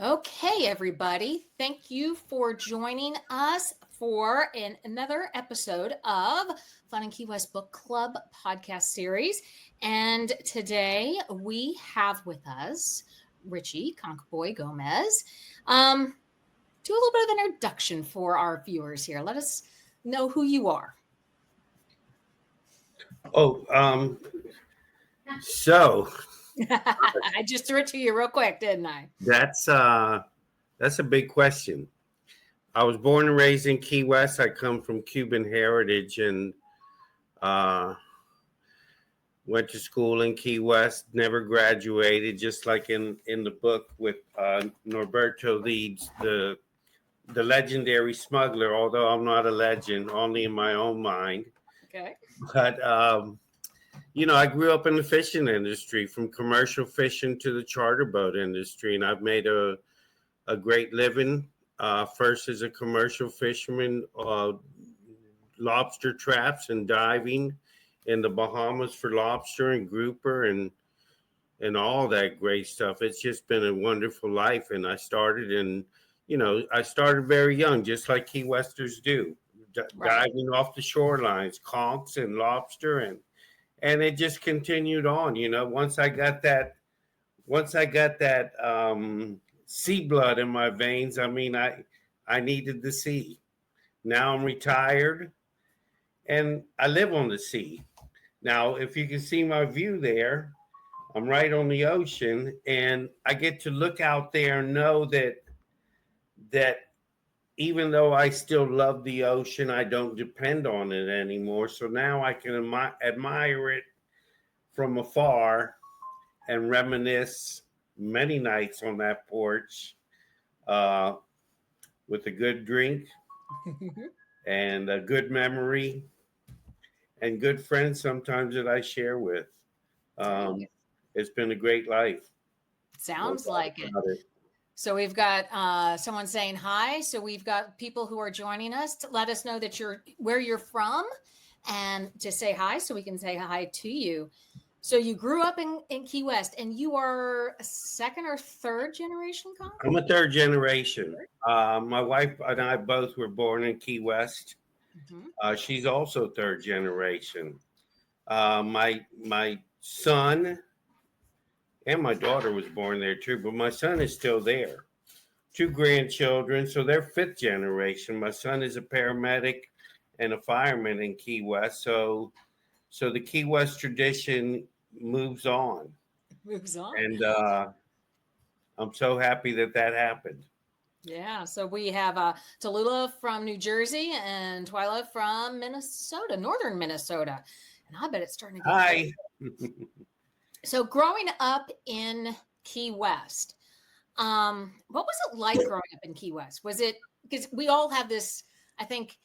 Okay, everybody. Thank you for joining us for another episode of Fun and Key West Book Club podcast series. And today we have with us Richie Conch Gomez. Do a little bit of an introduction for our viewers here. Let us know who you are. So I just threw it to you real quick, didn't I? that's a big question. I was born and raised in Key West. I come from Cuban heritage and went to school in Key West. Never graduated, just like in the book with Norberto Leeds, the legendary smuggler. Although I'm not a legend, only in my own mind. Okay. But I grew up in the fishing industry, from commercial fishing to the charter boat industry, and I've made a great living. First as a commercial fisherman, lobster traps and diving in the Bahamas for lobster and grouper and all that great stuff. It's just been a wonderful life, and I started very young, just like Key Westers do, diving off the shorelines, conchs and lobster, and it just continued on. Once I got that sea blood in my veins, I needed the sea. Now I'm retired and I live on the sea. Now, if you can see my view there, I'm right on the ocean, and I get to look out there and know that even though I still love the ocean, I don't depend on it anymore. So now I can admire it from afar and reminisce many nights on that porch with a good drink and a good memory and good friends sometimes that I share with. It's been a great life. Sounds like it. So we've got someone saying hi. So we've got people who are joining us to let us know that where you're from and to say hi so we can say hi to you. So you grew up in Key West, and you are a second or third generation Conch? I'm a third generation. My wife and I both were born in Key West. Mm-hmm. She's also third generation. My son and my daughter was born there too, but my son is still there. 2 grandchildren, so they're fifth generation. My son is a paramedic and a fireman in Key West, so the Key West tradition moves on. And I'm so happy that happened. Yeah, so we have Tallulah from New Jersey and Twyla from Minnesota, northern Minnesota. And I bet it's starting to get Hi. So growing up in Key West, what was it like growing up in Key West? Was it, because we all have this, I think,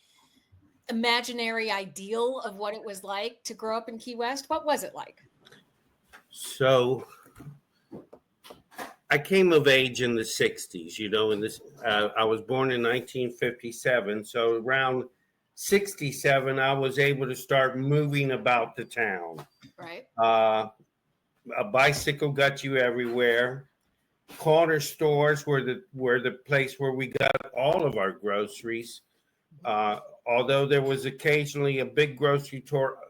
imaginary ideal of what it was like to grow up in Key West. What was it like? So I came of age in the 60s, I was born in 1957. So around 67, I was able to start moving about the town. Right. A bicycle got you everywhere. Corner stores were the place where we got all of our groceries. Although there was occasionally a big grocery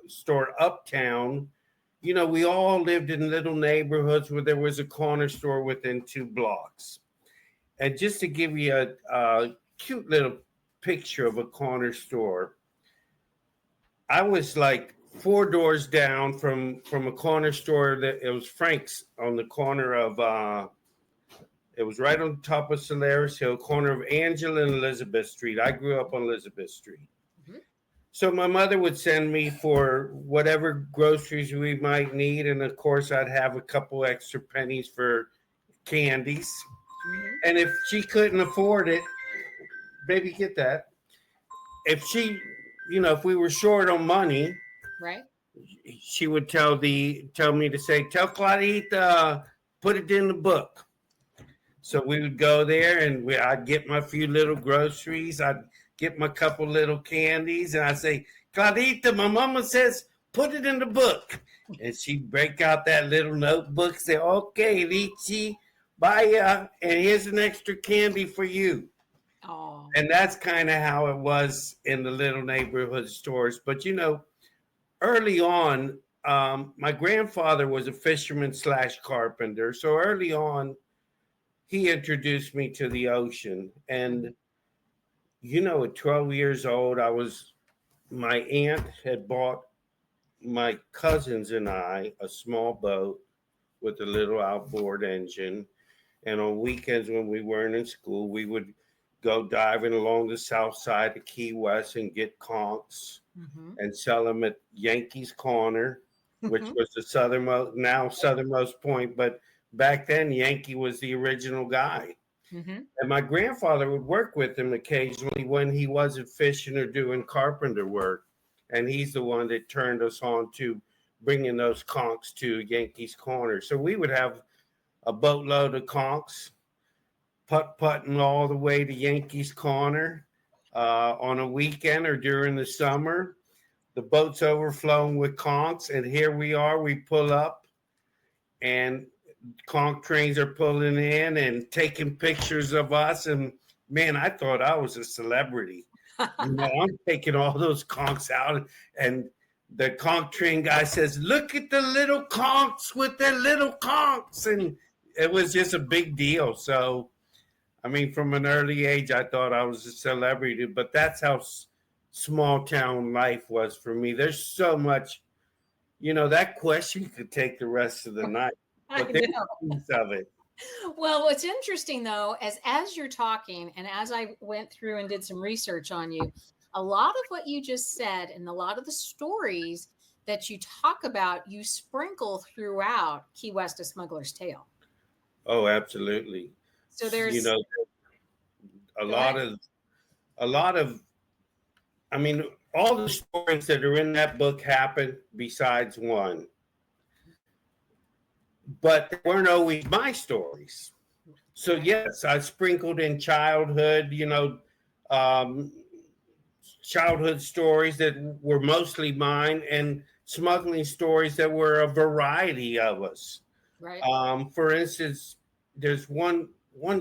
store uptown, we all lived in little neighborhoods where there was a corner store within 2 blocks. And just to give you a cute little picture of a corner store, I was like 4 doors down from a corner store that it was Frank's on the corner of it was right on top of Solaris Hill, corner of Angela and Elizabeth Street. I grew up on Elizabeth Street. Mm-hmm. So my mother would send me for whatever groceries we might need. And of course, I'd have a couple extra pennies for candies. Mm-hmm. And if she couldn't afford it, baby, get that. If if we were short on money, right, she would tell me to say, tell Claudita, put it in the book. So we would go there, and I'd get my few little groceries. I'd get my couple little candies, and I'd say, Claudita, my mama says, put it in the book. And she'd break out that little notebook, say, okay, Richie, Bye, and here's an extra candy for you. Oh. And that's kind of how it was in the little neighborhood stores. But early on, my grandfather was a fisherman slash carpenter. So early on, he introduced me to the ocean. And at 12 years old, my aunt had bought my cousins and I a small boat with a little outboard engine. And on weekends when we weren't in school, we would go diving along the south side of Key West and get conchs Mm-hmm. and sell them at Yankees Corner, which was the southernmost point. But back then, Yankee was the original guy. Mm-hmm. And my grandfather would work with him occasionally when he wasn't fishing or doing carpenter work. And he's the one that turned us on to bringing those conchs to Yankees Corner. So we would have a boatload of conchs, putting all the way to Yankees Corner on a weekend or during the summer. The boat's overflowing with conchs, and here we are. We pull up, and conch trains are pulling in and taking pictures of us. And man, I thought I was a celebrity. I'm taking all those conchs out, and the conch train guy says, "Look at the little conchs with their little conchs," and it was just a big deal. So, I mean, from an early age, I thought I was a celebrity, but that's how small town life was for me. There's so much, that question could take the rest of the night, I but there's know. a piece of it. Well, what's interesting though, as you're talking, and as I went through and did some research on you, a lot of what you just said and a lot of the stories that you talk about, you sprinkle throughout Key West: A Smuggler's Tale. Oh, absolutely. So You there's know, a go lot ahead. of, a lot of, I mean, all the stories that are in that book happened besides one, but they weren't always my stories. So Right. yes, I sprinkled in um, childhood stories that were mostly mine, and smuggling stories that were a variety of us. Right. For instance, there's one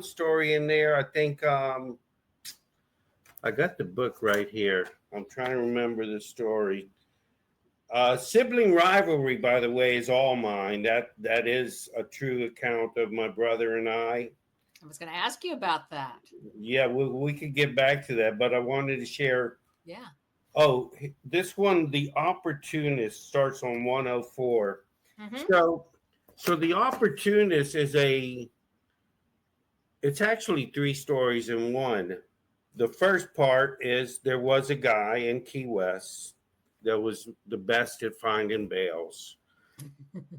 story in there. I think I got the book right here. I'm trying to remember the story. Sibling rivalry, by the way, is all mine. That is a true account of my brother and I. I was going to ask you about that. Yeah, we could get back to that, but I wanted to share. Yeah. Oh, this one, The Opportunist, starts on 104. Mm-hmm. So the Opportunist it's actually three stories in one. The first part is there was a guy in Key West that was the best at finding bales.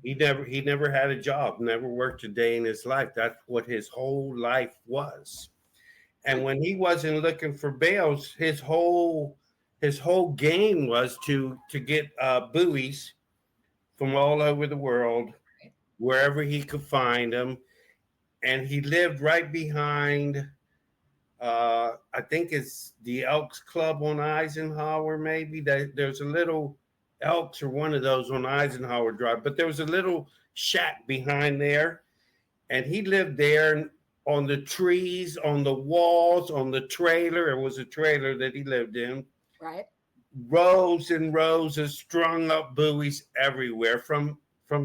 He never had a job, never worked a day in his life. That's what his whole life was. And when he wasn't looking for bales, his whole game was to get buoys from all over the world, wherever he could find them. And he lived right behind, I think it's the Elks Club on Eisenhower. Maybe there's a little Elks or one of those on Eisenhower Drive, but there was a little shack behind there, and he lived there on the trees, on the walls, on the trailer. It was a trailer that he lived in. Right. Rows and rows of strung up buoys everywhere from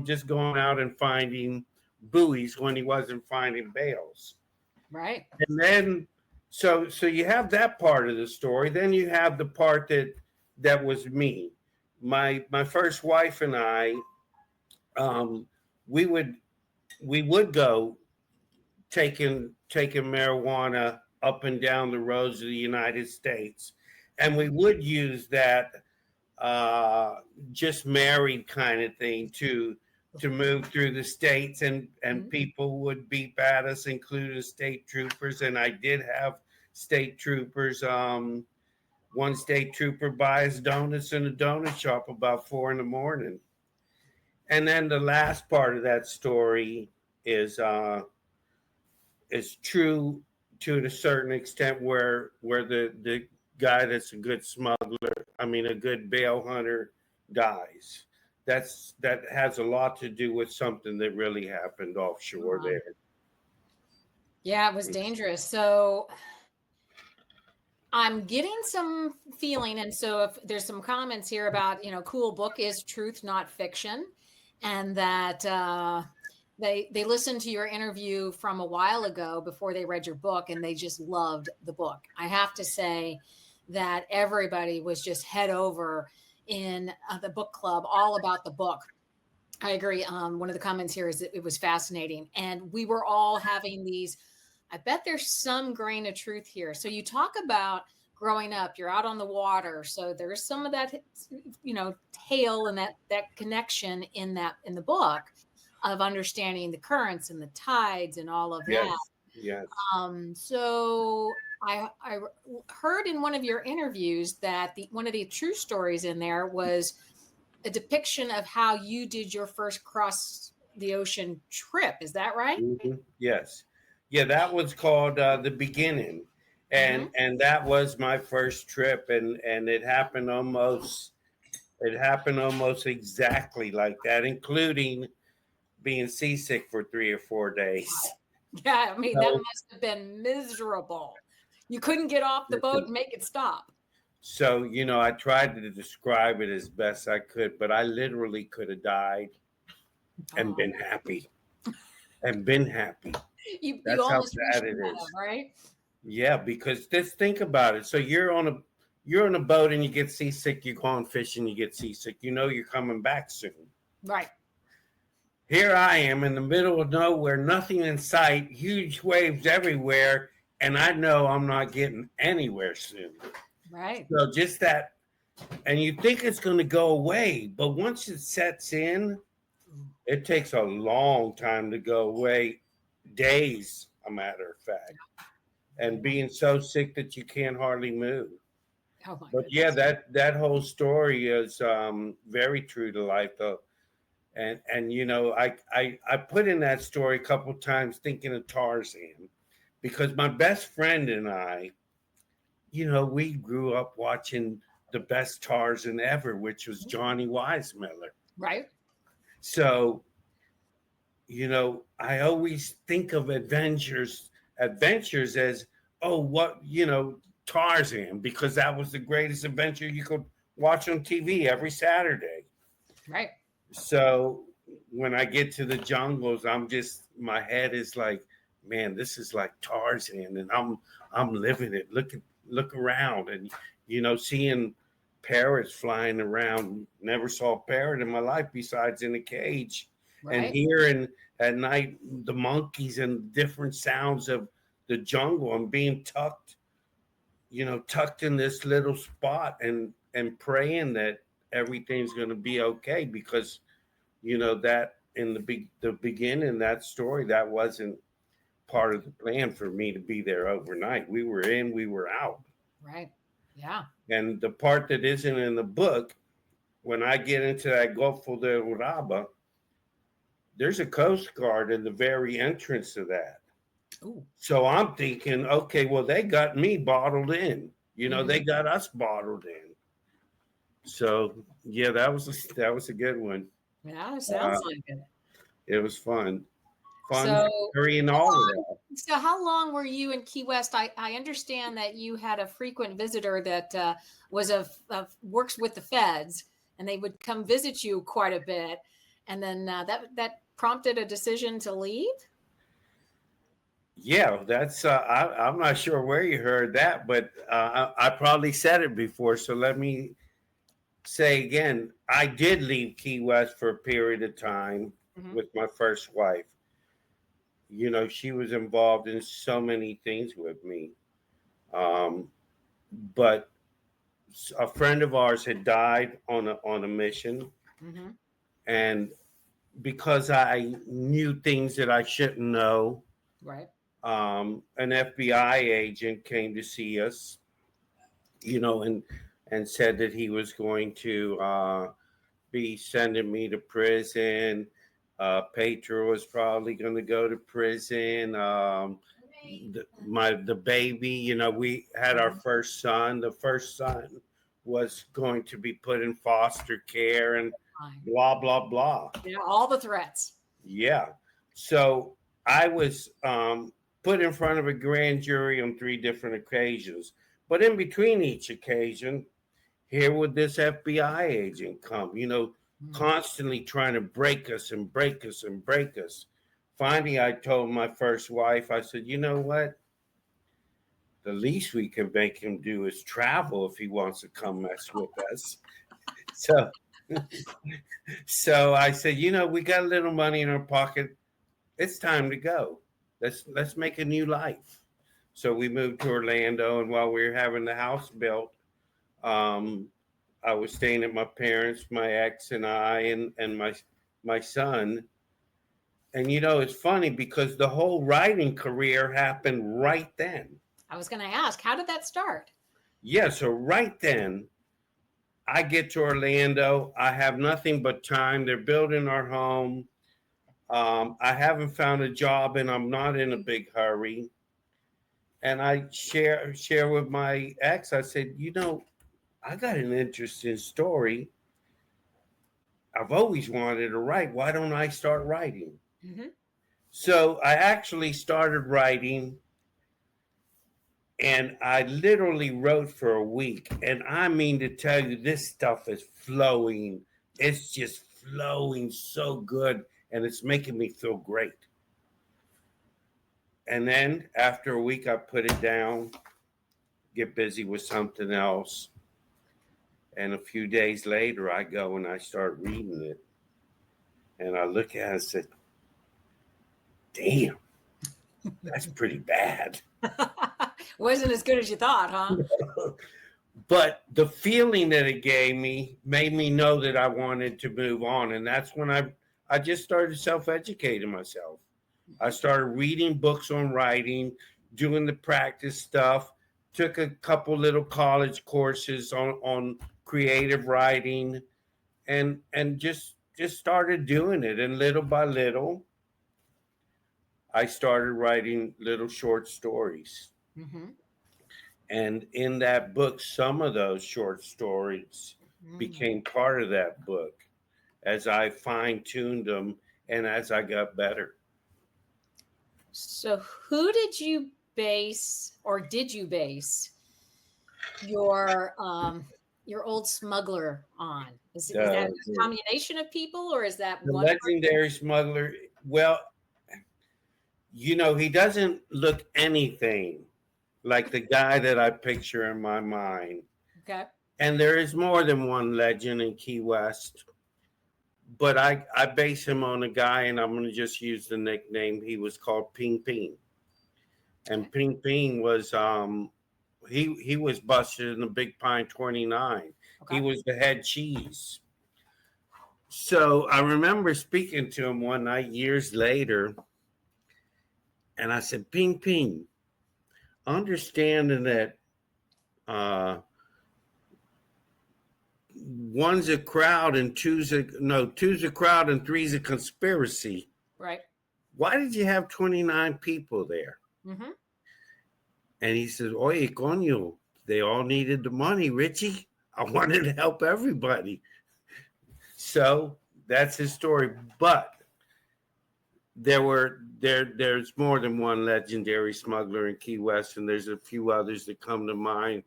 just going out and finding buoys when he wasn't finding bales. Right. And then so you have that part of the story. Then you have the part that was me. My first wife and I, um, we would we would go taking marijuana up and down the roads of the United States, and we would use that uh, just married kind of thing to move through the states, and Mhm. people would beep at us, including state troopers. And I did have state troopers. One state trooper buys donuts in a donut shop about 4 in the morning. And then the last part of that story is true to a certain extent, where the guy that's a good smuggler, I mean a good bail hunter, dies. That has a lot to do with something that really happened Oh, offshore wow. there. Yeah, it was dangerous. So I'm getting some feeling, and so if there's some comments here about, cool book is truth, not fiction, and that they listened to your interview from a while ago before they read your book, and they just loved the book. I have to say that everybody was just head over in the book club, all about the book. I agree. One of the comments here is that it was fascinating, and we were all having these. I bet there's some grain of truth here. So you talk about growing up, you're out on the water, so there's some of that, tale and that connection in the book of understanding the currents and the tides and all of that. Yes, yes. So I heard in one of your interviews that one of the true stories in there was a depiction of how you did your first cross the ocean trip. Is that right? Yes, yeah. That was called the beginning, Mm-hmm. and that was my first trip, and it happened almost. It happened almost exactly like that, including being seasick for 3 or 4 days. Yeah, I mean, that So, must have been miserable. You couldn't get off the boat and make it stop. so I tried to describe it as best I could, but I literally could have died and Oh, been happy and been happy. you That's how almost wish bad you it had, is. right? Yeah, because just think about it. So you're on a boat and you get seasick. You go on fishing, you get seasick. You know you're coming back soon. Right. Here I am in the middle of nowhere, nothing in sight, huge waves everywhere, and I know I'm not getting anywhere soon. Right. So just that, and you think it's going to go away, but once it sets in, it takes a long time to go away, days, a matter of fact, and Yeah. being so sick that you can't hardly move. Oh my But yeah, goodness. that whole story is very true to life, though. And I put in that story a couple times thinking of Tarzan, because my best friend and I, we grew up watching the best Tarzan ever, which was Johnny Weissmuller. Right. So I always think of adventures as, oh, what, Tarzan, because that was the greatest adventure you could watch on TV every Saturday. Right. So when I get to the jungles, my head is like, man, this is like Tarzan, and I'm living it. Look around, and seeing parrots flying around. Never saw a parrot in my life besides in a cage, and Right. hearing at night the monkeys and different sounds of the jungle, and being tucked in this little spot, and praying that everything's going to be okay, because that in the beginning, that story, that wasn't part of the plan for me to be there overnight. We were in, we were out. Right. Yeah. And the part that isn't in the book, when I get into that Golfo de Uraba, there's a Coast Guard in the very entrance of that. Ooh. So I'm thinking, okay, well, they got me bottled in. They Mm-hmm. got us bottled in. So yeah, that was a good one. Yeah, Uh, sounds like it. it was fun So carrying all of that. So how long were you in Key West? I understand that you had a frequent visitor that was works with the feds, and they would come visit you quite a bit, and then that prompted a decision to leave. Yeah, I'm not sure where you heard that, but I probably said it before. So let me say again, I did leave Key West for a period of time Mm-hmm. with my first wife. She was involved in so many things with me. Um, but a friend of ours had died on a mission, Mm-hmm. and because I knew things that I shouldn't know, Right. an FBI agent came to see us, and said that he was going to be sending me to prison. Petra was probably going to go to prison. The baby, we had our Mm-hmm. first son. The first son was going to be put in foster care, and Fine. blah blah blah. Yeah, all the threats. Yeah. So I was put in front of a grand jury on 3 different occasions. But in between each occasion, here would this FBI agent come, constantly trying to break us and break us and break us. Finally, I told my first wife, I said, you know what? The least we can make him do is travel if he wants to come mess with us. So, so I said, we got a little money in our pocket. It's time to go. Let's make a new life. So we moved to Orlando, and while we were having the house built, I was staying at my parents, my ex and I, and my son. And it's funny because the whole writing career happened right then. I was going to ask, how did that start? Yeah, so right then, I get to Orlando. I have nothing but time. They're building our home. I haven't found a job, and I'm not in a big hurry. And I share with my ex. I said, I got an interesting story. I've always wanted to write. Why don't I start writing? Mm-hmm. So I actually started writing, and I literally wrote for a week. And I mean to tell you, this stuff is flowing. It's just flowing so good, and it's making me feel great. And then after a week, I put it down, get busy with something else. And a few days later, I go and I start reading it. And I look at it and said, damn, that's pretty bad. Wasn't as good as you thought, huh? But the feeling that it gave me made me know that I wanted to move on. And that's when I just started self-educating myself. I started reading books on writing, doing the practice stuff, took a couple little college courses on creative writing, and just started doing it. And little by little, I started writing little short stories. Mm-hmm. And in that book, some of those short stories became part of that book as I fine-tuned them and as I got better. So who did you base, or did you base your old Smuggler on? Is that a combination of people, or is that the one legendary person? Smuggler? Well, he doesn't look anything like the guy that I picture in my mind. Okay. And there is more than one legend in Key West. But I base him on a guy, and I'm going to just use the nickname. He was called Ping Ping. And Ping Ping was, he was busted in the Big Pine 29. Okay. He was the head cheese. So I remember speaking to him one night years later, and I said, Ping Ping, understanding that one's a crowd and two's a crowd and three's a conspiracy. Right. Why did you have 29 people there? Mm-hmm. And he says, oye, coño, they all needed the money, Richie. I wanted to help everybody. So that's his story. But there's more than one legendary smuggler in Key West, and there's a few others that come to mind.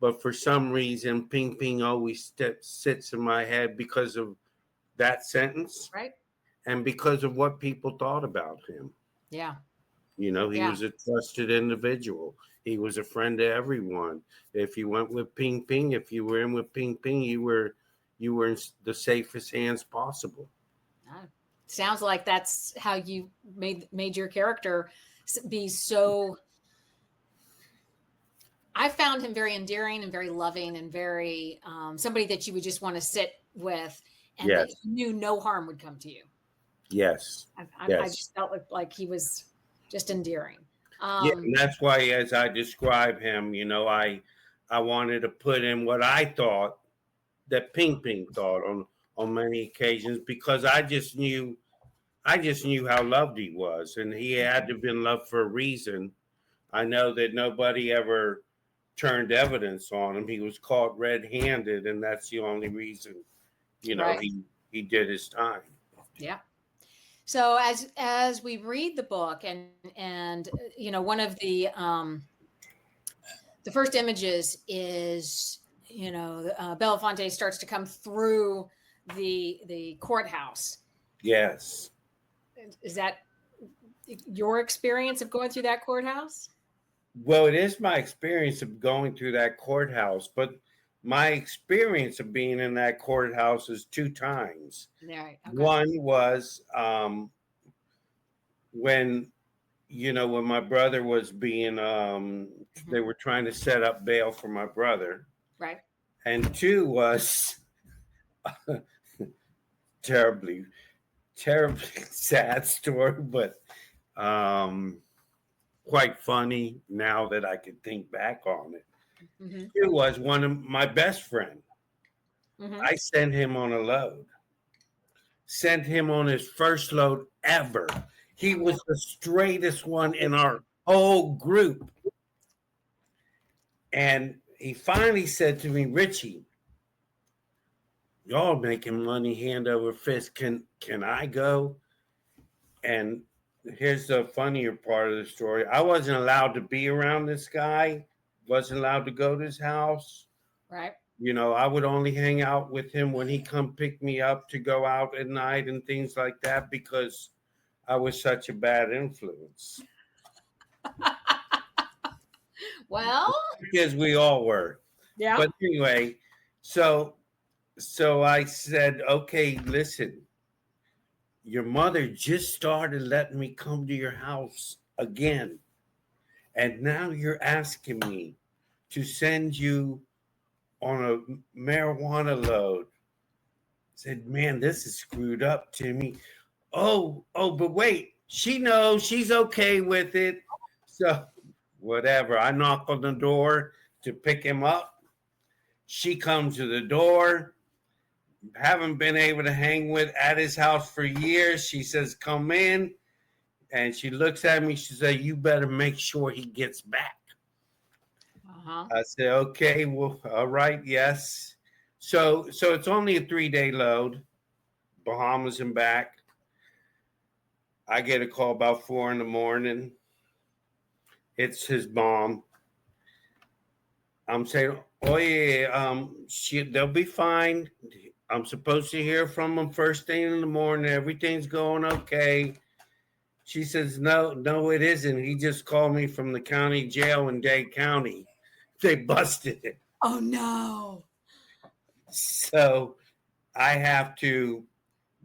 But for some reason, Ping Ping always sits in my head because of that sentence. Right. And because of what people thought about him. Yeah. He was a trusted individual. He was a friend to everyone. If you went with Ping Ping, if you were in with Ping Ping, you were in the safest hands possible. Sounds like that's how you made your character be so. I found him very endearing and very loving and very somebody that you would just want to sit with, and that you knew no harm would come to you. Yes. I just felt like he was just endearing. And that's why, as I describe him, I wanted to put in what I thought that Ping Ping thought on many occasions, because I just knew how loved he was, and he had to have been loved for a reason. I know that nobody ever turned evidence on him. He was caught red-handed, and that's the only reason, he did his time. Yeah. So as we read the book, and one of the first images is, Belafonte starts to come through the courthouse. Yes. Is that your experience of going through that courthouse? Well, it is my experience of going through that courthouse, but my experience of being in that courthouse is two times. Right. Okay. One was when when my brother was being they were trying to set up bail for my brother. Right. And two was terribly, terribly sad story, but quite funny now that I could think back on it. Mm-hmm. It was one of my best friend. Mm-hmm. I sent him on a load. Sent him on his first load ever. He was the straightest one in our whole group. And he finally said to me, Richie, y'all making money hand over fist. Can I go? And here's the funnier part of the story. I wasn't allowed to be around this guy, wasn't allowed to go to his house. Right. I would only hang out with him when he come pick me up to go out at night and things like that because I was such a bad influence. Well, Because we all were. yeah. But anyway, so I said, okay, listen, your mother just started letting me come to your house again. And now you're asking me to send you on a marijuana load. Said, man, this is screwed up, Timmy. Oh, but wait, she knows, she's okay with it. So whatever. I knock on the door to pick him up. She comes to the door. Haven't been able to hang with at his house for years. She says, come in. And she looks at me. She said, you better make sure he gets back. Uh-huh. I said, okay, well, all right, yes. So it's only a 3-day load, Bahamas and back. I get a call about 4 a.m. It's his mom. I'm saying, oh yeah, they'll be fine. I'm supposed to hear from them first thing in the morning. Everything's going okay. She says, no, it isn't. He just called me from the county jail in Dade County. They busted it. Oh no. So I have to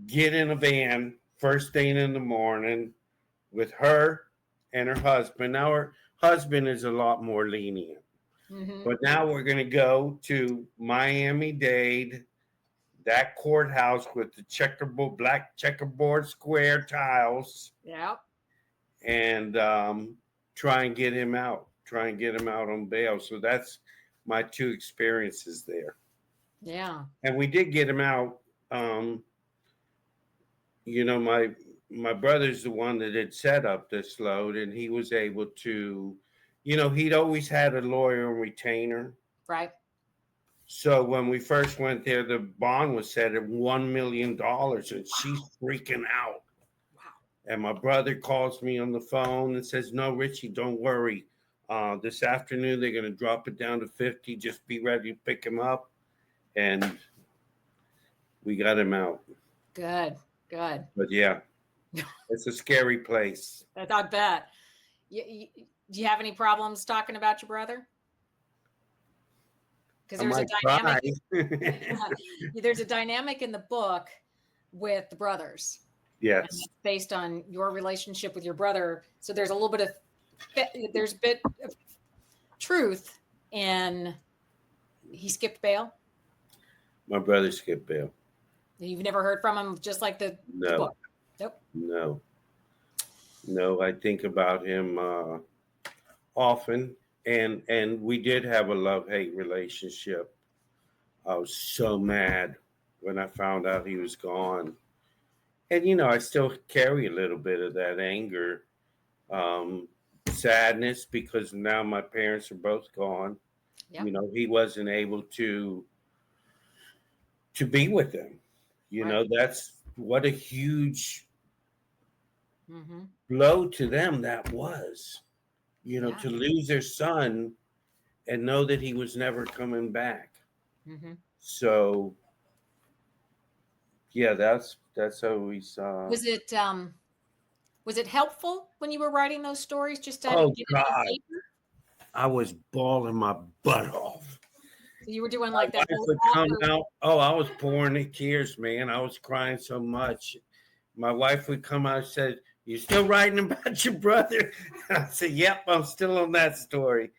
get in a van first thing in the morning with her and her husband. Now her husband is a lot more lenient. Mm-hmm. But now we're going to go to Miami-Dade, that courthouse with the black checkerboard square tiles. Yeah. And try and get him out. Try and get him out on bail. So that's my two experiences there. Yeah. And we did get him out. My brother's the one that had set up this load, and he was able to, he'd always had a lawyer and retainer. Right. So when we first went there, the bond was set at $1 million, and she's freaking out. Wow. And my brother calls me on the phone and says, no, Richie, don't worry. This afternoon, they're going to drop it down to 50. Just be ready to pick him up. And we got him out. Good. But yeah, it's a scary place. I bet. Do you have any problems talking about your brother? Because there's a dynamic. There's a dynamic in the book with the brothers. Yes. Based on your relationship with your brother. So there's a bit of truth in he skipped bail. My brother skipped bail. You've never heard from him, just like the book? Nope. No, I think about him often. And we did have a love-hate relationship. I was so mad when I found out he was gone. And, I still carry a little bit of that anger, sadness, because now my parents are both gone. Yep. He wasn't able to be with them. Right. That's what a huge Mm-hmm. blow to them that was, Yeah. to lose their son and know that he was never coming back. Mm-hmm. So yeah, that's always Was it helpful when you were writing those stories just to oh get it on God, paper? I was bawling my butt off. So you were doing My like that wife whole would come author. out. Oh, I was pouring the tears, man. I was crying so much. My wife would come out and said, "You still writing about your brother?" I said, "Yep, I'm still on that story."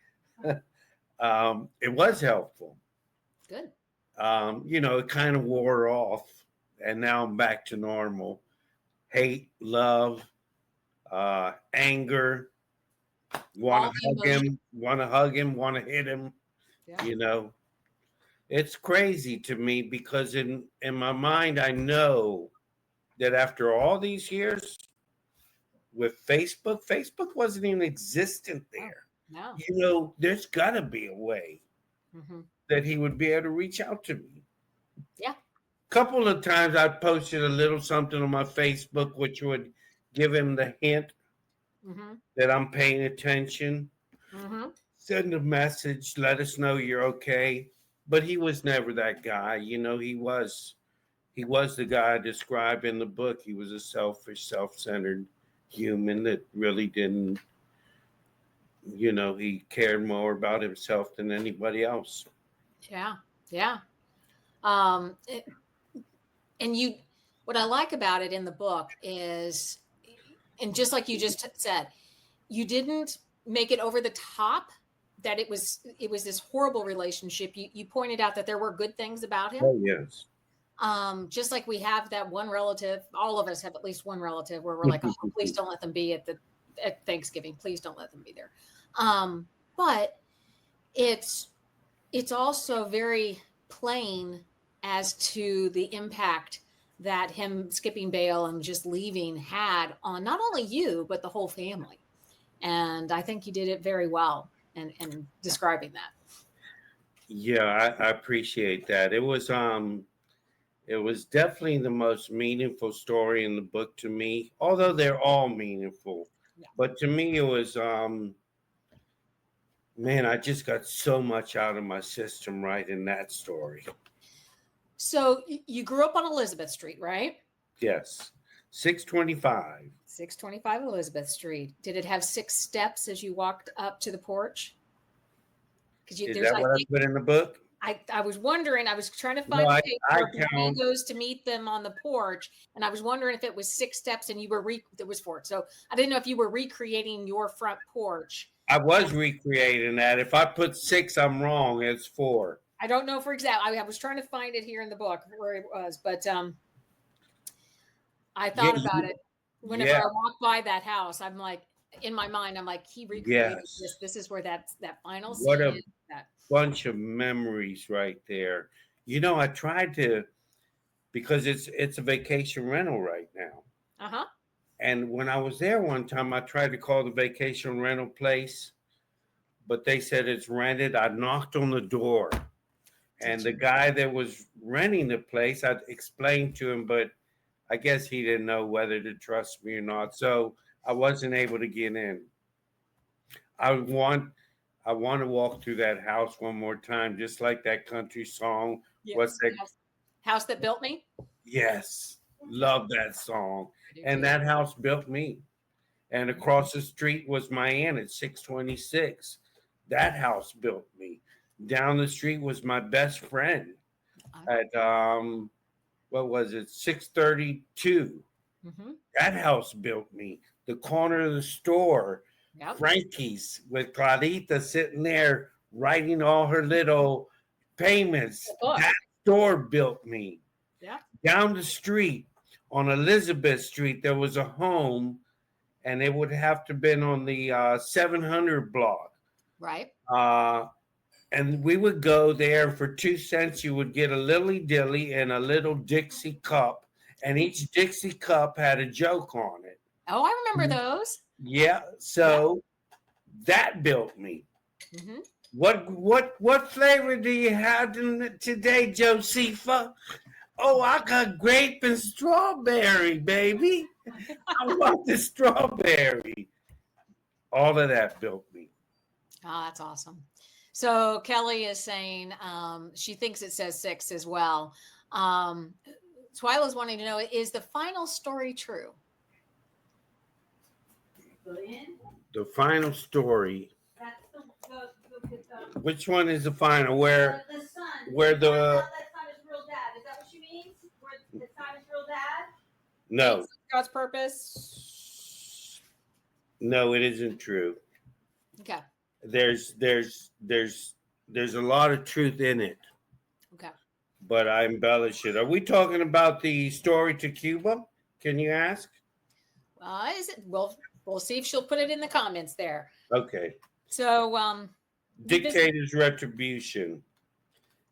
It was helpful. Good. It kind of wore off, and now I'm back to normal. Hate, love, anger, want All to the hug emotion. him, want to hit him. Yeah. You know, it's crazy to me because in my mind, I know that after all these years with Facebook wasn't even existent Oh, there. no. There's got to be a way Mm-hmm. that he would be able to reach out to me. Yeah. Couple of times I posted a little something on my Facebook, which would give him the hint Mm-hmm. that I'm paying attention. Mm-hmm. Send a message, let us know you're okay. But he was never that guy. He was the guy I described in the book. He was a selfish, self-centered human that really didn't, he cared more about himself than anybody else. Yeah. Yeah. It, and what I like about it in the book is, and just like you just said, you didn't make it over the top, that it was this horrible relationship. You pointed out that there were good things about him. Oh yes. Just like we have that one relative, all of us have at least one relative where we're like, oh, please don't let them be at Thanksgiving. Please don't let them be there. But it's also very plain as to the impact that him skipping bail and just leaving had on not only you but the whole family. And I think you did it very well in describing that. Yeah, I appreciate that. It was definitely the most meaningful story in the book to me, although they're all meaningful. Yeah. But to me, it was, man, I just got so much out of my system right in that story. So you grew up on Elizabeth Street, right? Yes. 625. 625 Elizabeth Street. Did it have 6 steps as you walked up to the porch? Because Is there's, that I what I think, put in the book? I was wondering, I was trying to No, find the I, page I where he count. goes to meet them on the porch, and I was wondering if it was 6 steps and you were there was 4. So I didn't know if you were recreating your front porch. I was recreating that. If I put 6, I'm wrong. It's 4. I don't know for exact. I was trying to find it here in the book where it was, but I Yeah, thought about it whenever yeah, I walk by that house. I'm like, in my mind, I'm like, he recreated this. yes. This is where that final What scene a is. That. bunch of memories right there. I tried to because it's a vacation rental right now. Uh-huh. And when I was there one time, I tried to call the vacation rental place, but they said it's rented. I knocked on the door, and the guy that was renting the place, I explained to him, but I guess he didn't know whether to trust me or not. So I wasn't able to get in. I want I want to walk through that house one more time, just like that country song. What's Yes. that? House that built me. Yes, love that song. I do And too. that house built me. And across the street was my aunt at 626. That house built me. Down the street was my best friend at what was it, 632. Mm-hmm. That house built me. The corner of the store, Yep. Frankie's, with Clarita sitting there writing all her little payments. That store built me. Yeah. Down the street on Elizabeth Street, there was a home, and it would have to have been on the 700 block. Right. And we would go there for 2 cents. You would get a lily dilly and a little Dixie cup, and each Dixie cup had a joke on it. Oh, I remember those. Yeah, so that built me. Mm-hmm. What flavor do you have today, Josepha? Oh, I got grape and strawberry, baby. I want the strawberry. All of that built me. Oh, that's awesome. So Kelly is saying she thinks it says 6 as well. Twyla's wanting to know, is the final story true? The final story. That's the Which one is the final? Where the son. where the That son is real dad. Is that what she means? Where the son is real dad? no. God's purpose. No, it isn't true. Okay. There's a lot of truth in it. Okay. But I embellish it. Are we talking about the story to Cuba? Can you ask? Is it? We'll see if she'll put it in the comments there. Okay. So, Dictator's retribution.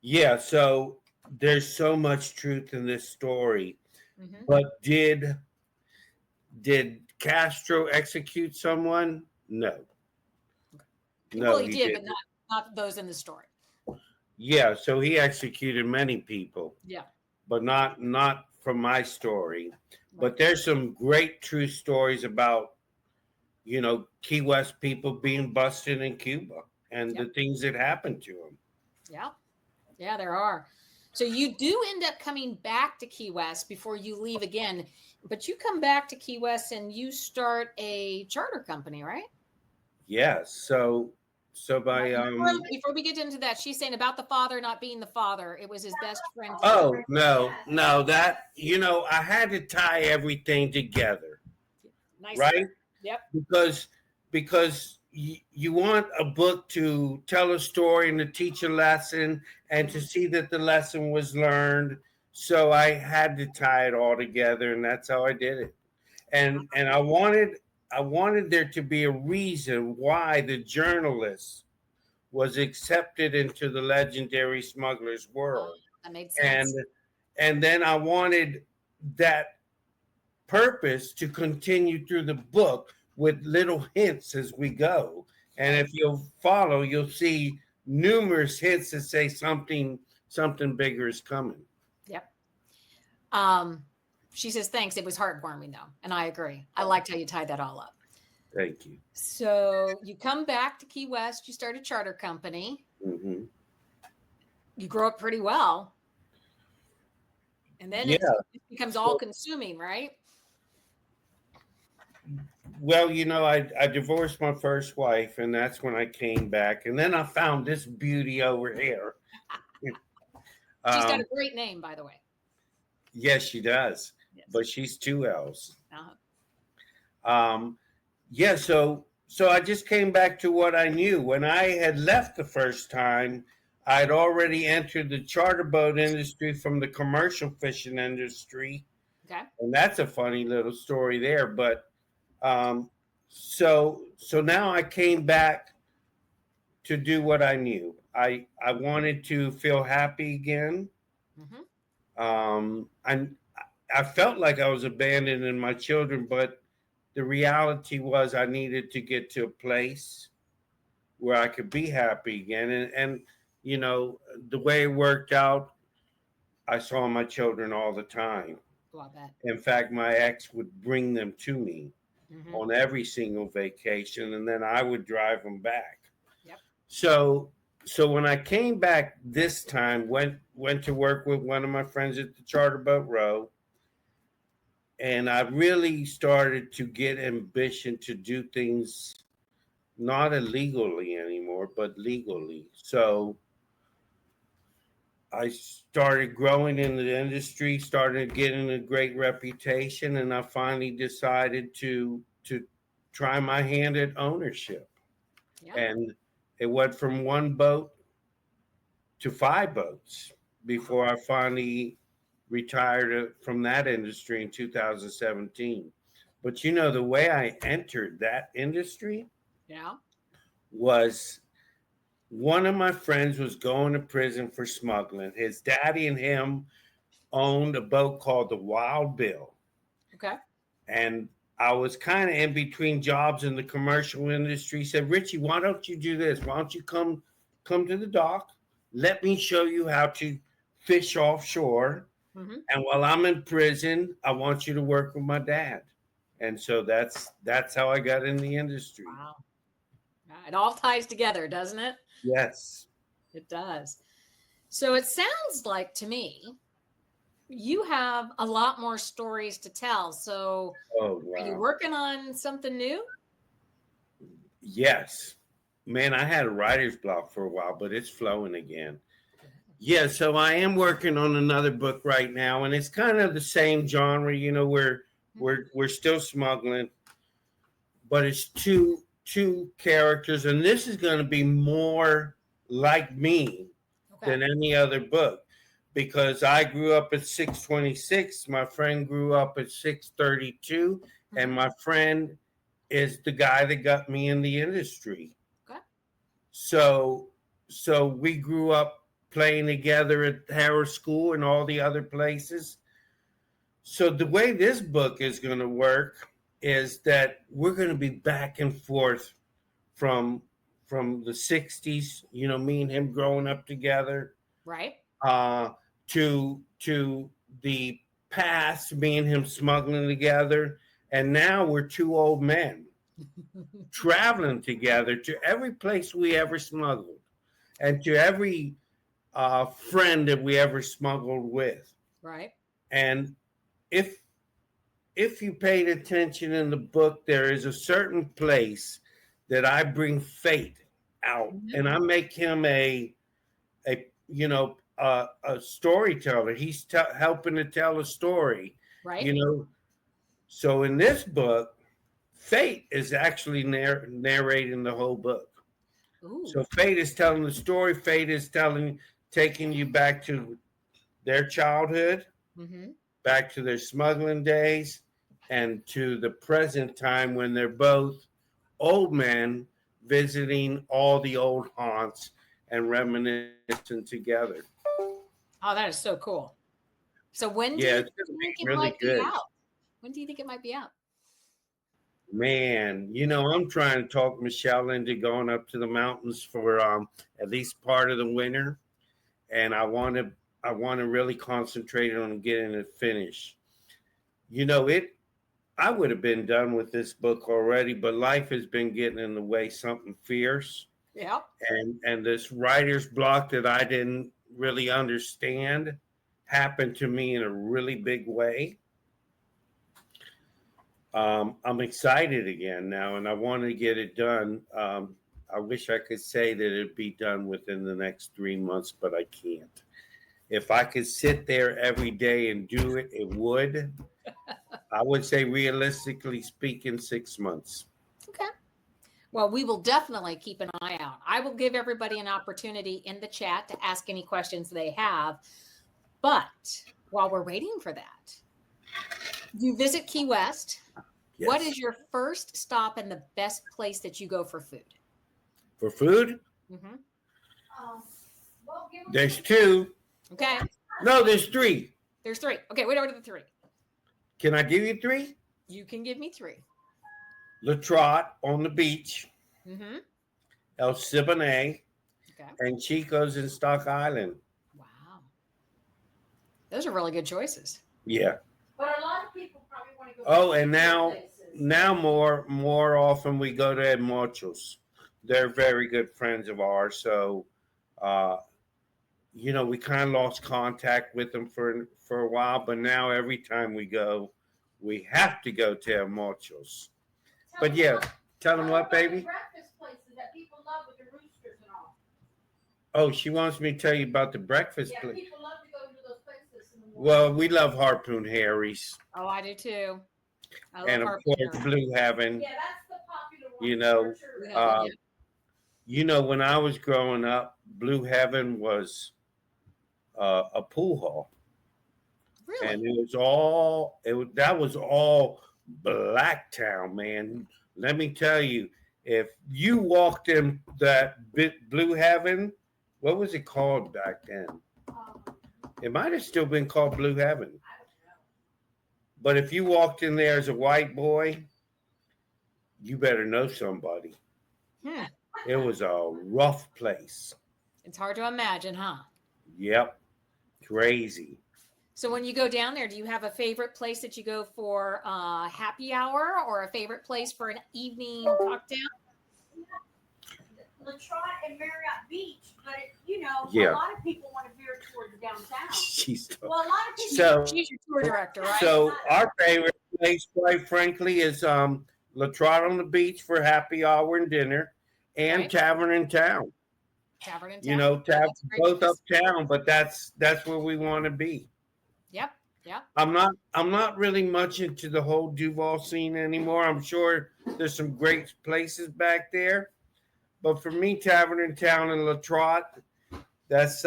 Yeah, so there's so much truth in this story. mhm. But did Castro execute someone? No. No, Well, he did, didn't. but not those in the story. Yeah, so he executed many people. Yeah. But not from my story. But there's some great true stories about, Key West people being busted in Cuba and the things that happened to them. Yeah. Yeah, there are. So you do end up coming back to Key West before you leave again, but you come back to Key West and you start a charter company, right? Yes. So by before we get into that, she's saying about the father not being the father. It was his best friend. oh no, that I had to tie everything together. Nice. Right? Yep. Because you want a book to tell a story and to teach a lesson and to see that the lesson was learned. So I had to tie it all together, and that's how I did it. And I wanted there to be a reason why the journalist was accepted into the legendary Smuggler's world. That made sense. And then I wanted that purpose to continue through the book with little hints as we go. And if you'll follow, you'll see numerous hints that say something bigger is coming. Yep. She says, thanks. It was heartwarming though. And I agree. I liked how you tied that all up. Thank you. So you come back to Key West, you start a charter company. Mm-hmm. You grow up pretty well. And then it becomes all consuming, right? Well, I divorced my first wife, and that's when I came back. And then I found this beauty over here. She's got a great name, by the way. Yes, she does. Yes. But she's 2 L's. Uh-huh. Yeah, so I just came back to what I knew. When I had left the first time, I'd already entered the charter boat industry from the commercial fishing industry. Okay. And that's a funny little story there. But so now I came back to do what I knew. I wanted to feel happy again. Mm-hmm. I felt like I was abandoning my children, but the reality was I needed to get to a place where I could be happy again. And the way it worked out, I saw my children all the time. Oh, I bet. In fact, my ex would bring them to me Mm-hmm. on every single vacation, and then I would drive them back. Yep. So when I came back this time, went to work with one of my friends at the Charter Boat Row, and I really started to get ambition to do things not illegally anymore, but legally. So I started growing in the industry, started getting a great reputation, and I finally decided to try my hand at ownership. Yeah. And it went from 1 boat to 5 boats before I finally retired from that industry in 2017. But the way I entered that industry was one of my friends was going to prison for smuggling. His daddy and him owned a boat called the Wild Bill. Okay. And I was kind of in between jobs in the commercial industry. He said, Richie, why don't you do this? Why don't you come to the dock? Let me show you how to fish offshore. Mhm. And while I'm in prison, I want you to work with my dad. And so that's how I got in the industry. Wow. It all ties together, doesn't it? Yes. It does. So it sounds like to me you have a lot more stories to tell. So Oh are you wow. working on something new? Yes. Man, I had a writer's block for a while, but it's flowing again. Yeah, so I am working on another book right now, and it's kind of the same genre. You know, we're still smuggling, but it's two characters, and this is going to be more like me Okay. than any other book because I grew up at 626. My friend grew up at 632, and Mhm. my friend is the guy that got me in the industry. Okay. So we grew up playing together at Harrow School and all the other places. So the way this book is going to work is that we're going to be back and forth from from the 60s, you know, me and him growing up together, Right. uh to the past, me and him smuggling together, and now we're two old men traveling together to every place we ever smuggled and to every friend that we ever smuggled with. Right. And if if you paid attention in the book, there is a certain place that I bring fate out, Mhm. and I make him a a storyteller. He's helping to tell a story, Right. you know. So in this book, Fate is actually narrating the whole book. Ooh. So Fate is telling the story. Fate is taking you back to their childhood, Mm-hmm. back to their smuggling days, and to the present time when they're both old men visiting all the old haunts and reminiscing together. Oh, that is so cool. So when do Yeah, you it's going to think be it really might be good. out? When do you think it might be out? Man, you know, I'm trying to talk Michelle into going up to the mountains for at least part of the winter, and I want to really concentrate on getting it finished. You know, it I would have been done with this book already, but life has been getting in the way, something fierce, Yeah. and this writer's block that I didn't really understand happened to me in a really big way. I'm excited again now, and I want to get it done. I wish I could say that it'd be done within the next 3 months, but I can't. If I could sit there every day and do it, it would. I would say, realistically speaking, 6 months. Okay. Well, we will definitely keep an eye out. I will give everybody an opportunity in the chat to ask any questions they have. But while we're waiting for that, you visit Key West. What Yes. is your first stop and the best place that you go for food? For food, Mm-hmm. Well, give them there's two. Okay. No, there's three. There's three. Okay, wait over to the three. Can I give you three? You can give me three. La Trotte on the beach, Mm-hmm. El Siboney, Okay. and Chico's in Stock Island. Wow. Those are really good choices. Yeah. But a lot of people probably want to go. Oh, to and places. now more often we go to Muchos. They're very good friends of ours. So, uh, you know, we kind of lost contact with them for a while, but now every time we go, we have to go to Muchos. Tell But them yeah, about- tell them what, about the baby. breakfast places that people love with the roosters and all. Oh, she wants me to tell you about the breakfast Yeah, place. people love to go to those places in the morning. Well, we love Harpoon Harry's, Oh, I do too. I love and of Harpoon course Harry. Blue Heaven. Yeah, that's the popular one. You know, for sure. Blue Uh, Heaven, You know, when I was growing up, Blue Heaven was a pool hall, Really? and that was all Blacktown, man. Let me tell you, if you walked in that Blue Heaven, what was it called back then? Um, It might have still been called Blue Heaven, I don't know. but if you walked in there as a white boy, you better know somebody. Hmm. It was a rough place. It's hard to imagine, huh? Yep, crazy. So when you go down there, do you have a favorite place that you go for happy hour, or a favorite place for an evening cocktail? Latrotte and Marriott Beach, but Yeah. a lot of people want to veer towards downtown. She's Well, a lot of people. So She's your tour director, right? So our favorite place, quite frankly, is Latrotte on the beach for happy hour and dinner, and Right. Tavern in Town. Tavern in Town. You know, That's a great both place. uptown, but that's where we want to be. Yep. Yep. I'm not really much into the whole Duval scene anymore. I'm sure there's some great places back there, but for me, Tavern in Town and Latrotte, that's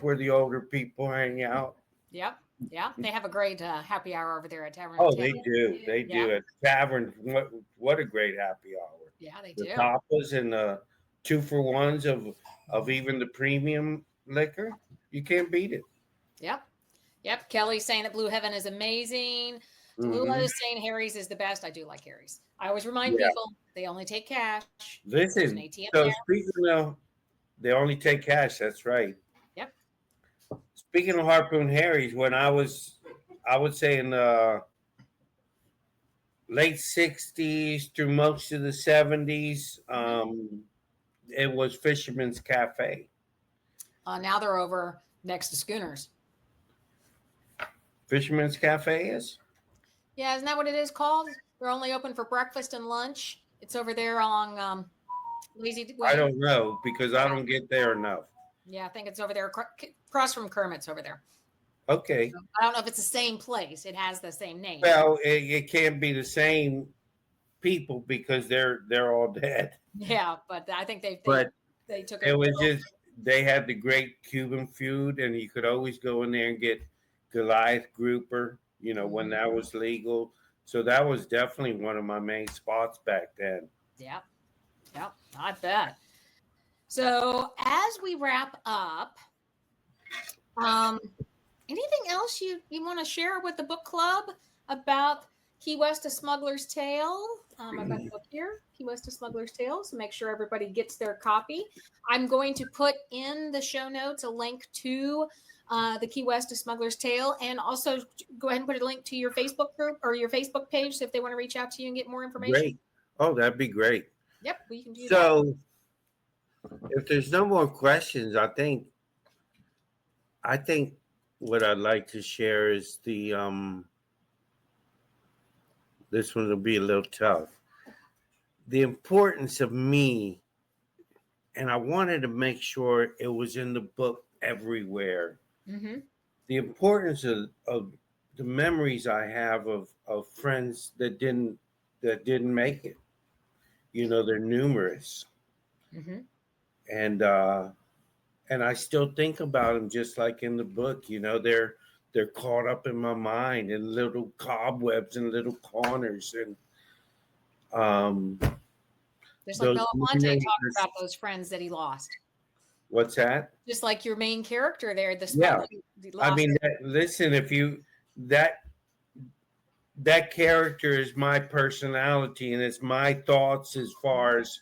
where the older people hang out. Yep. Yeah. They have a great happy hour over there at Tavern Oh, in Town. they do. They do. Yeah. At Tavern, what a great happy hour. Yeah, they The do. tapas and the 2-for-1s of even the premium liquor. You can't beat it. Yep. Yep. Kelly's saying that Blue Heaven is amazing. Lula Mhm. is saying Harry's is the best. I do like Harry's. I always remind Yeah. people they only take cash. This There's is an ATM so. there. Speaking of, they only take cash. That's right. Yep. Speaking of Harpoon Harry's, when I would say in the late '60s through most of the '70s, it was Fisherman's Cafe. Now they're over next to Schooners. Fisherman's Cafe is? Yeah, isn't that what it is called? They're only open for breakfast and lunch. It's over there along Lazy Way. I don't know because I don't get there enough. Yeah, I think it's over there across from Kermit's over there. Okay. I don't know if it's the same place. It has the same name. Well, it can't be the same people because they're all dead. Yeah, but I think they took It was just they had the great Cuban food, and you could always go in there and get Goliath grouper, when that was legal. So that was definitely one of my main spots back then. Yep, I bet. So as we wrap up, anything else you want to share with the book club about Key West: A Smuggler's Tale? I've got the book here, Key West: A Smuggler's Tale. So make sure everybody gets their copy. I'm going to put in the show notes a link to the Key West: A Smuggler's Tale, and also go ahead and put a link to your Facebook group or your Facebook page so if they want to reach out to you and get more information. Great. Oh, that'd be great. Yep, we can do that. So if there's no more questions, I think what I'd like to share is the this one will be a little tough. The importance of me, and I wanted to make sure it was in the book everywhere. Mm-hmm. The importance of the memories I have of friends that didn't make it. They're numerous. Mm-hmm. And I still think about them just like in the book. They're caught up in my mind in little cobwebs and little corners. And just like those Belafonte memories- talked about those friends that he lost. What's that? Just like your main character there, the Yeah. smuggler. He lost I mean, it. listen, if you that character is my personality and it's my thoughts as far as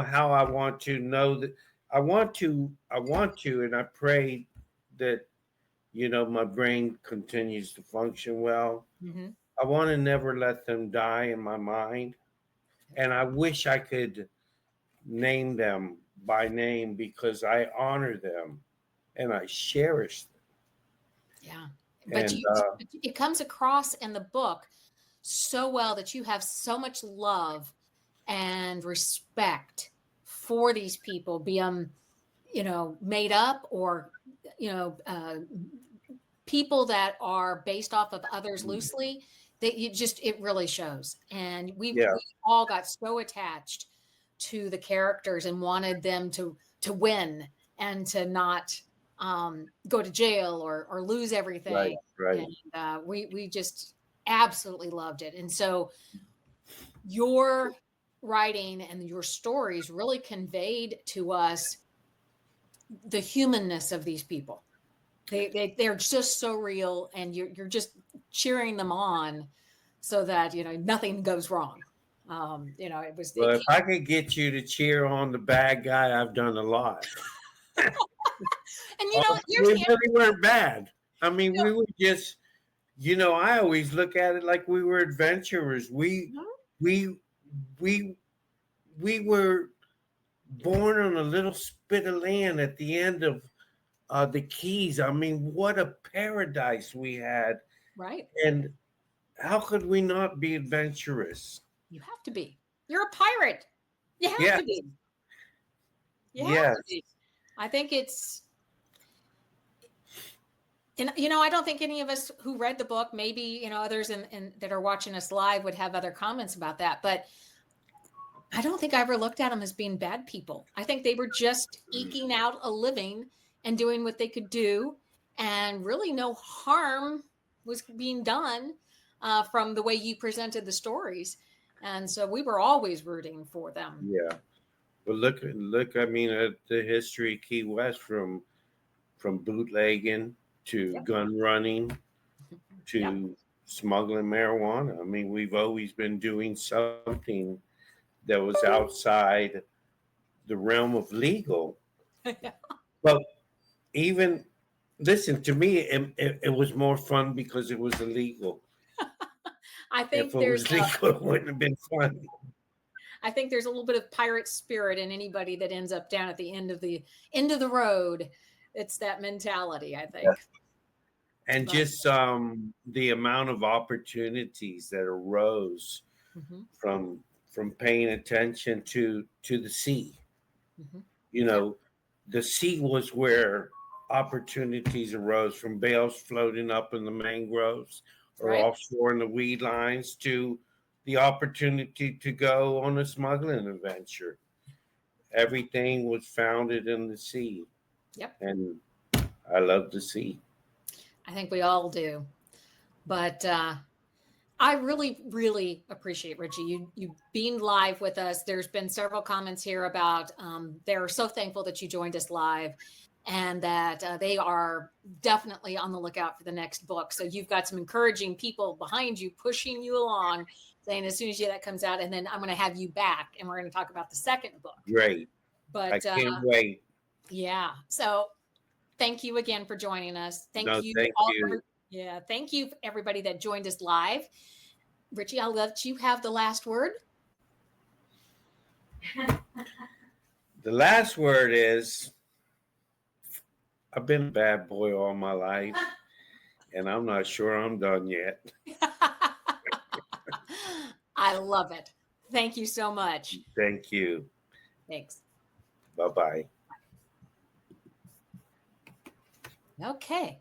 how I want to know that I want to and I pray that my brain continues to function well. Mm-hmm. I want to never let them die in my mind, and I wish I could name them by name because I honor them and I cherish them. Yeah. But And it comes across in the book so well that you have so much love and respect for these people, be them, made up or, people that are based off of others loosely, that it really shows. And we all got so attached to the characters and wanted them to win and to not go to jail or lose everything. Right. And we just absolutely loved it. And so your writing and your stories really conveyed to us the humanness of these people. They're just so real, and you're just cheering them on so that nothing goes wrong. It was. Well, if I could get you to cheer on the bad guy, I've done a lot. And They really weren't bad. I mean, No. we were just, I always look at it like we were adventurers. Mhm. We, we, we were born on a little spit of land at the end of the Keys. I mean, what a paradise we had. Right. And how could we not be adventurous? You have to be. You're a pirate. You have Yeah. to be. You have Yes. to be. I think it's, and I don't think any of us who read the book, maybe, others in that are watching us live would have other comments about that. But I don't think I ever looked at them as being bad people. I think they were just eking out a living and doing what they could do. And really no harm was being done from the way you presented the stories. And so we were always rooting for them. Yeah. But look, I mean, at the history of Key West from bootlegging to Yep. gun running to Yep. smuggling marijuana. I mean, we've always been doing something that was outside the realm of legal. But even listen to me, it was more fun because it was illegal. I think If it was legal, it wouldn't have been fun. I think there's a little bit of pirate spirit in anybody that ends up down at the end of the road. It's that mentality, I think. And But- just the amount of opportunities that arose Mhm. from paying attention to the sea. Mhm. The sea was where opportunities arose, from bales floating up in the mangroves or Right. offshore in the weed lines to the opportunity to go on a smuggling adventure. Everything was founded in the sea. Yep. And I love the sea. I think we all do. But I really, really appreciate Richie you being live with us. There's been several comments here about they're so thankful that you joined us live, and that they are definitely on the lookout for the next book. So you've got some encouraging people behind you, pushing you along, saying as soon as that comes out, and then I'm going to have you back, and we're going to talk about the second book. Great. But I can't wait. yeah. So thank you again for joining us. Thank you. Thank all. you. Yeah. Thank you, everybody that joined us live. Richie, I'll let you have the last word. The last word is I've been a bad boy all my life, and I'm not sure I'm done yet. I love it. Thank you so much. Thank you. Thanks. Bye-bye. Okay.